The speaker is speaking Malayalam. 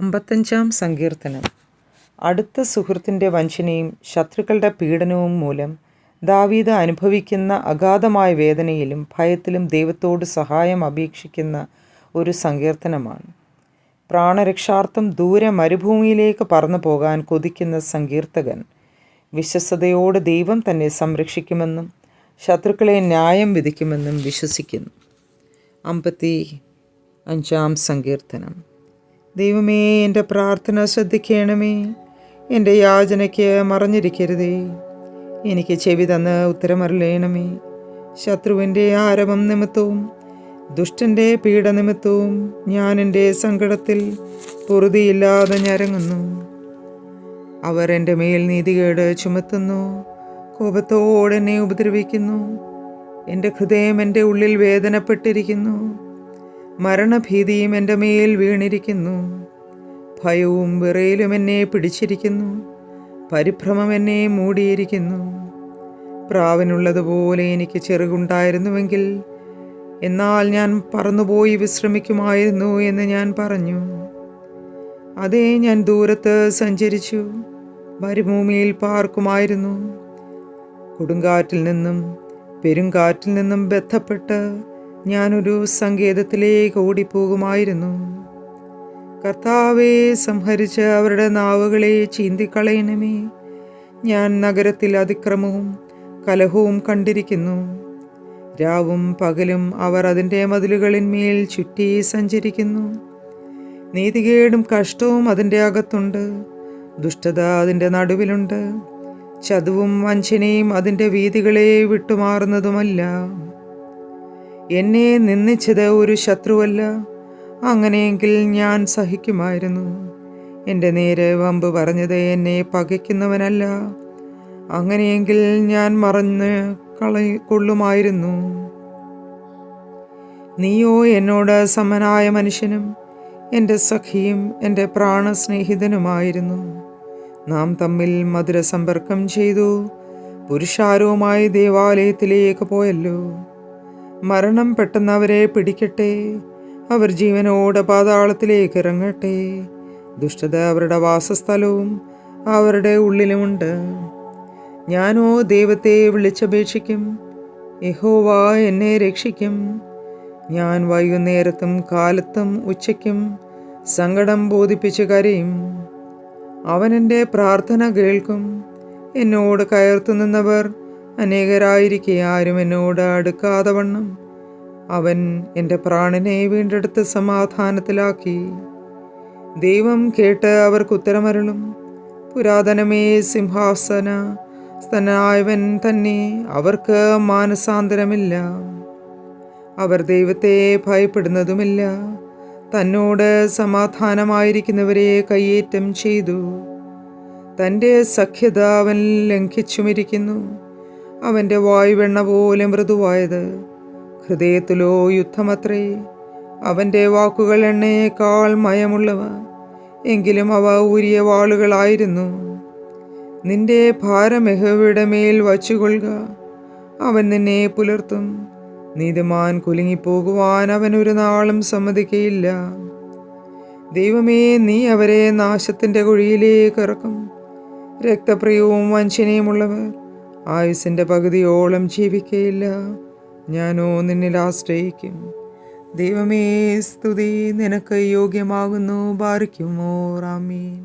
55 സങ്കീർത്തനം. അടുത്ത സുഹൃത്തിൻ്റെ വഞ്ചനയും ശത്രുക്കളുടെ പീഡനവും മൂലം ദാവീദ് അനുഭവിക്കുന്ന അഗാധമായ വേദനയിലും ഭയത്തിലും ദൈവത്തോട് സഹായം അപേക്ഷിക്കുന്ന ഒരു സങ്കീർത്തനമാണ്. പ്രാണരക്ഷാർത്ഥം ദൂരെ മരുഭൂമിയിലേക്ക് പറന്നു പോകാൻ കൊതിക്കുന്ന സങ്കീർത്തകൻ വിശ്വസ്തയോട് ദൈവം തന്നെ സംരക്ഷിക്കുമെന്നും ശത്രുക്കളെ ന്യായം വിധിക്കുമെന്നും വിശ്വസിക്കുന്നു. 55 സങ്കീർത്തനം. ദൈവമേ, എൻ്റെ പ്രാർത്ഥന ശ്രദ്ധിക്കണമേ. എൻ്റെ യാചനയ്ക്ക് മറഞ്ഞിരിക്കരുതേ. എനിക്ക് ചെവി തന്ന് ഉത്തരമറിയണമേ. ശത്രുവിൻ്റെ ആരവം നിമിത്തവും ദുഷ്ടൻ്റെ പീഡ നിമിത്തവും ഞാൻ എൻ്റെ സങ്കടത്തിൽ പൊറുതിയില്ലാതെ ഞരങ്ങുന്നു. അവർ എൻ്റെ മേൽ നീതികേട് ചുമത്തുന്നു, കോപത്തോടെന്നെ ഉപദ്രവിക്കുന്നു. എൻ്റെ ഹൃദയം എൻ്റെ ഉള്ളിൽ വേദനപ്പെട്ടിരിക്കുന്നു. മരണഭീതിയും എൻ്റെ മേൽ വീണിരിക്കുന്നു. ഭയവും വിറയലും എന്നെ പിടിച്ചിരിക്കുന്നു. പരിഭ്രമം എന്നെ മൂടിയിരിക്കുന്നു. പ്രാവിനുള്ളതുപോലെ എനിക്ക് ചിറകുണ്ടായിരുന്നുവെങ്കിൽ, എന്നാൽ ഞാൻ പറന്നുപോയി വിശ്രമിക്കുമായിരുന്നു എന്ന് ഞാൻ പറഞ്ഞു. അതേ, ഞാൻ ദൂരത്ത് സഞ്ചരിച്ചു, മരുഭൂമിയിൽ പാർക്കുമായിരുന്നു. കൊടുങ്കാറ്റിൽ നിന്നും പെരുങ്കാറ്റിൽ നിന്നും ബന്ധപ്പെട്ട് ഞാനൊരു സങ്കേതത്തിലേക്ക് ഓടിപ്പോകുമായിരുന്നു. കർത്താവെ, സംഹരിച്ച് അവരുടെ നാവുകളെ ചീന്തിക്കളയണമേ. ഞാൻ നഗരത്തിൽ അതിക്രമവും കലഹവും കണ്ടിരിക്കുന്നു. രാവും പകലും അവർ അതിൻ്റെ മതിലുകളിന്മേൽ ചുറ്റി സഞ്ചരിക്കുന്നു. നീതികേടും കഷ്ടവും അതിൻ്റെ അകത്തുണ്ട്. ദുഷ്ടത അതിൻ്റെ നടുവിലുണ്ട്. ചതുവും വഞ്ചനയും അതിൻ്റെ വീഥികളെ വിട്ടുമാറുന്നതുമല്ല. എന്നെ നിന്ദിച്ചത് ഒരു ശത്രുവല്ല. അങ്ങനെയെങ്കിൽ ഞാൻ സഹിക്കുമായിരുന്നു. എൻ്റെ നേരെ വമ്പ് പറഞ്ഞത് എന്നെ പകയ്ക്കുന്നവനല്ല. അങ്ങനെയെങ്കിൽ ഞാൻ മറന്ന് കൊള്ളുമായിരുന്നു. നീയോ എന്നോട് സമനായ മനുഷ്യനും എൻ്റെ സഖിയും എൻ്റെ പ്രാണസ്നേഹിതനുമായിരുന്നു. നാം തമ്മിൽ മധുരസമ്പർക്കം ചെയ്തു. പുരുഷാരവുമായി ദേവാലയത്തിലേക്ക് പോയല്ലോ. മരണം പെട്ടെന്ന് അവരെ പിടിക്കട്ടെ. അവർ ജീവനോടെ പാതാളത്തിലേക്ക് ഇറങ്ങട്ടെ. ദുഷ്ടത അവരുടെ വാസസ്ഥലവും അവരുടെ ഉള്ളിലുമുണ്ട്. ഞാനോ ദൈവത്തെ വിളിച്ചപേക്ഷിക്കും. യഹോവ എന്നെ രക്ഷിക്കും. ഞാൻ വൈകുന്നേരത്തും കാലത്തും ഉച്ചയ്ക്കും സങ്കടം ബോധിപ്പിച്ച് കരയും. അവൻ എൻ്റെ പ്രാർത്ഥന കേൾക്കും. എന്നോട് കയർത്തു നിന്നവർ അനേകരായിരിക്കെ ആരും എന്നോട് അടുക്കാതെ വണ്ണം അവൻ എൻ്റെ പ്രാണനെ വീണ്ടെടുത്ത് സമാധാനത്തിലാക്കി. ദൈവം കേട്ട് അവർക്ക് ഉത്തരമരുളും. പുരാതനമേ, സിംഹാസന സ്ഥനായവൻ തന്നെ, അവർക്ക് മാനസാന്തരമില്ല. അവർ ദൈവത്തെ ഭയപ്പെടുന്നതുമില്ല. തന്നോട് സമാധാനമായിരിക്കുന്നവരെ കയ്യേറ്റം ചെയ്തു. തൻ്റെ സഖ്യത അവൻ ലംഘിച്ചുമിരിക്കുന്നു. അവൻ്റെ വായുവെണ്ണ പോലെ മൃദുവായത്, ഹൃദയത്തിലോ യുദ്ധമത്രേ. അവൻ്റെ വാക്കുകൾ എണ്ണയേക്കാൾ മയമുള്ളവ, എങ്കിലും അവ ഊരിയ വാളുകളായിരുന്നു. നിന്റെ ഭാരം യഹോവയുടെ മേൽ വച്ചുകൊള്ളുക. അവൻ നിന്നെ പുലർത്തും. നീതിമാൻ കുലുങ്ങിപ്പോകുവാൻ അവൻ ഒരു നാളും സമ്മതിക്കയില്ല. ദൈവമേ, നീ അവരെ നാശത്തിൻ്റെ കുഴിയിലേക്ക് ഇറക്കും. രക്തപ്രിയവും വഞ്ചനയുമുള്ളവർ ആയുസിൻ്റെ പകുതിയോളം ജീവിക്കയില്ല. ഞാനോ നിന്നിൽ ആശ്രയിക്കും. ദൈവമേ, സ്തുതി നിനക്ക് യോഗ്യമാകുന്നു. ബാരിക്കുമോ. ആമേൻ.